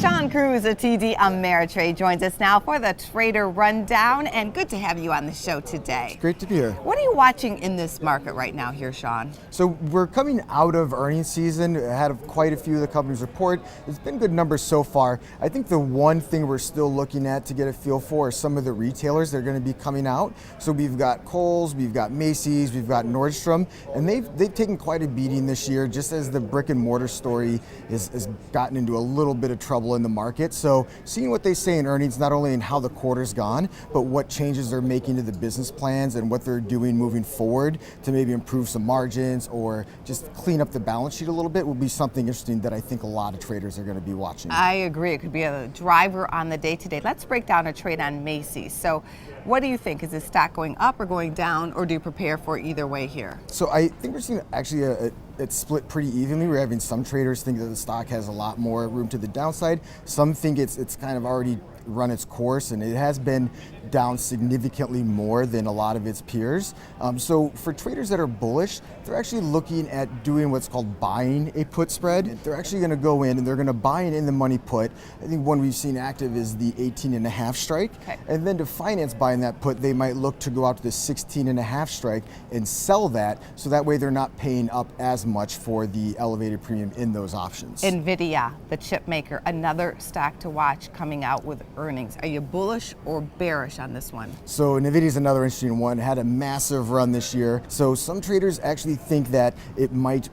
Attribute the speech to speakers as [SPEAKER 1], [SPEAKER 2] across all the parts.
[SPEAKER 1] Sean Cruz of TD Ameritrade joins us now for the Trader Rundown, and good to have you on the show today.
[SPEAKER 2] It's great to be here.
[SPEAKER 1] What are you watching in this market right now here, Sean?
[SPEAKER 2] So we're coming out of earnings season. Had quite a few of the companies report. It's been good numbers so far. I think the one thing we're still looking at to get a feel for are some of the retailers that are going to be coming out. So we've got Kohl's, we've got Macy's, we've got Nordstrom, and they've taken quite a beating this year, just as the brick and mortar story has gotten into a little bit of trouble in the market. So seeing what they say in earnings, not only in how the quarter's gone, but what changes they're making to the business plans and what they're doing moving forward to maybe improve some margins or just clean up the balance sheet a little bit, will be something interesting that I think a lot of traders are going to be watching.
[SPEAKER 1] I agree. It could be a driver on the day today. Let's break down a trade on Macy's. So what do you think? Is this stock going up or going down, or do you prepare for either way here?
[SPEAKER 2] So I think we're seeing actually it's split pretty evenly. We're having some traders think that the stock has a lot more room to the downside. Some think it's kind of already run its course, and it has been down significantly more than a lot of its peers. So for traders that are bullish, they're actually looking at doing what's called buying a put spread. They're actually going to go in and they're going to buy an in the money put. I think one we've seen active is the 18.5 strike.
[SPEAKER 1] Okay.
[SPEAKER 2] And then to finance buying that put, they might look to go out to the 16.5 strike and sell that, so that way they're not paying up as much for the elevated premium in those options.
[SPEAKER 1] NVIDIA, the chip maker, another stock to watch coming out with earnings. Are you bullish or bearish on this one?
[SPEAKER 2] So NVIDIA is another interesting one. It had a massive run this year. So some traders actually think that it might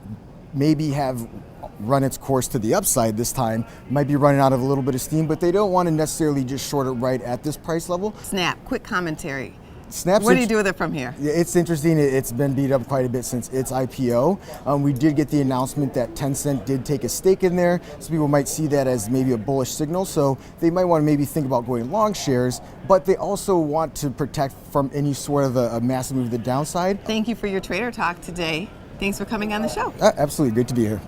[SPEAKER 2] maybe have run its course to the upside this time, might be running out of a little bit of steam, but they don't want to necessarily just short it right at this price level.
[SPEAKER 1] Snap, quick commentary.
[SPEAKER 2] Snap's
[SPEAKER 1] What do you do with it from here?
[SPEAKER 2] It's interesting. It's been beat up quite a bit since its IPO. We did get the announcement that Tencent did take a stake in there, so people might see that as maybe a bullish signal. So they might want to maybe think about going long shares, but they also want to protect from any sort of a massive move to the downside.
[SPEAKER 1] Thank you for your Trader Talk today. Thanks for coming on the show.
[SPEAKER 2] Absolutely, great to be here.